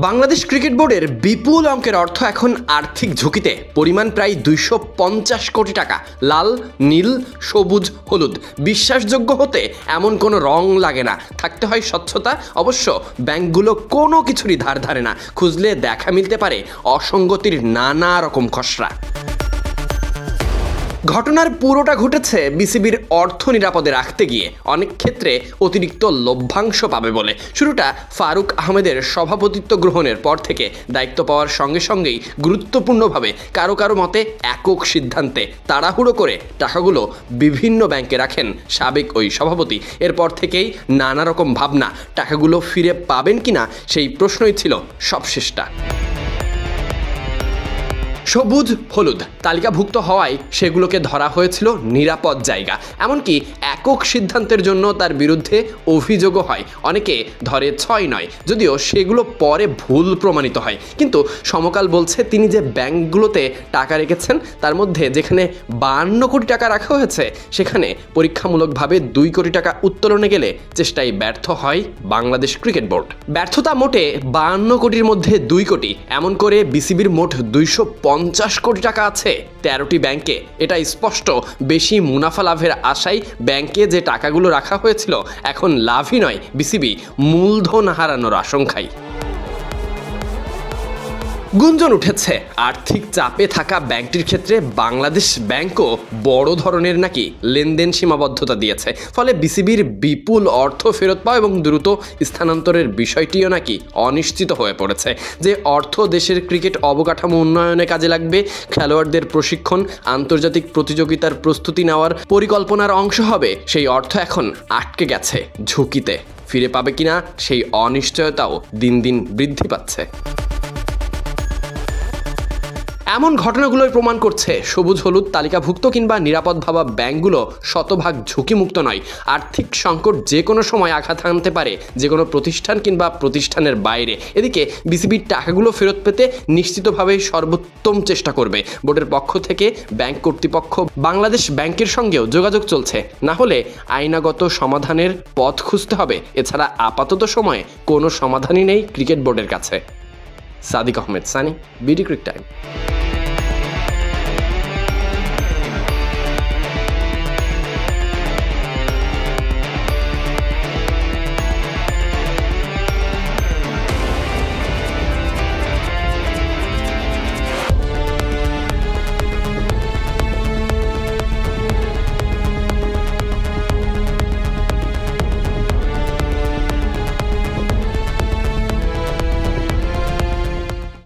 Bangladesh cricket বোর্ডের বিপুল অঙ্কের অর্থ এখন আর্থিক ঝুঁকিতে। পরিমাণ প্রায় 250 কোটি টাকা। লাল, নীল, সবুজ, হলুদ। বিশ্বাসযোগ্য হতে এমন কোনো রং লাগে না, থাকতে হয় স্বচ্ছতা। অবশ্য ব্যাংকগুলো কোনো কিছুরই ধার ধারে না, খুঁজলে দেখা মিলতে পারে অসঙ্গতির নানা রকম খসড়া। ঘটনার পুরোটা ঘটেছে বিসিবির অর্থ নিরাপদে রাখতে গিয়ে, অনেক ক্ষেত্রে অতিরিক্ত লভ্যাংশ পাবে বলে। শুরুটা ফারুক আহমেদের সভাপতিত্ব গ্রহণের পর থেকে দায়িত্ব পাওয়ার সঙ্গে সঙ্গেই গুরুত্বপূর্ণভাবে কারো কারো মতে একক সিদ্ধান্তে তাড়াহুড়ো করে টাকাগুলো বিভিন্ন ব্যাংকে রাখেন সাবেক ওই সভাপতি। এরপর থেকেই নানা রকম ভাবনা, টাকাগুলো ফিরে পাবেন কিনা সেই প্রশ্নই ছিল সবশেষটা। সবুজ, হলুদ তালিকাভুক্ত হওয়ায় সেগুলোকে ধরা হয়েছিল নিরাপদ জায়গা। এমনকি একক সিদ্ধান্তের জন্য তার বিরুদ্ধে অভিযোগও হয়। অনেকে ধরে 6 নয়, যদিও সেগুলো পরে ভুল প্রমাণিত হয়। কিন্তু সমকাল বলছে তিনি যে ব্যাংকগুলোতে টাকা রেখেছেন তার মধ্যে যেখানে 52 কোটি টাকা রাখা হয়েছে সেখানে পরীক্ষামূলকভাবে 2 কোটি টাকা উত্তোলনে গেলে চেষ্টায় ব্যর্থ হয় বাংলাদেশ ক্রিকেট বোর্ড। ব্যর্থতা মোটে 52 কোটির মধ্যে 2 কোটি, এমন করে বিসিবির মোট 250 কোটি টাকা আছে 13টি ব্যাংকে। এটা স্পষ্ট বেশি মুনাফা লাভের আশায় ব্যাংকে যে টাকাগুলো রাখা হয়েছিল এখন লাভই নয়, বিসিবি মূলধন হারানোর আশঙ্কায়। গুঞ্জন উঠেছে আর্থিক চাপে থাকা ব্যাংকটির ক্ষেত্রে বাংলাদেশ ব্যাংকও বড় ধরনের নাকি লেনদেন সীমাবদ্ধতা দিয়েছে। ফলে বিসিবির বিপুল অর্থ ফেরত পাওয়া এবং দ্রুত স্থানান্তরের বিষয়টিও নাকি অনিশ্চিত হয়ে পড়েছে। যে অর্থ দেশের ক্রিকেট অবকাঠামো উন্নয়নে কাজে লাগবে, খেলোয়াড়দের প্রশিক্ষণ, আন্তর্জাতিক প্রতিযোগিতার প্রস্তুতি নেওয়ার পরিকল্পনার অংশ হবে, সেই অর্থ এখন আটকে গেছে ঝুঁকিতে। ফিরে পাবে কিনা সেই অনিশ্চয়তাও দিন দিন বৃদ্ধি পাচ্ছে। এমন ঘটনাগুলোই প্রমাণ করছে সবুজ হলুদ তালিকাভুক্ত কিংবা নিরাপদ ভাবা ব্যাংকগুলো শতভাগ ঝুঁকিমুক্ত নয়। আর্থিক সংকট যে কোনো সময় আঘাত হানতে পারে যে কোনো প্রতিষ্ঠান কিংবা প্রতিষ্ঠানের বাইরে। এদিকে বিসিবির টাকাগুলো ফেরত পেতে নিশ্চিতভাবে সর্বোত্তম চেষ্টা করবে। বোর্ডের পক্ষ থেকে ব্যাংক কর্তৃপক্ষ বাংলাদেশ ব্যাংকের সঙ্গেও যোগাযোগ চলছে, না হলে আইনাগত সমাধানের পথ খুঁজতে হবে। এছাড়া আপাতত সময়ে কোনো সমাধানই নেই ক্রিকেট বোর্ডের কাছে। Sadiq Ahmed Sunny, BD cric time.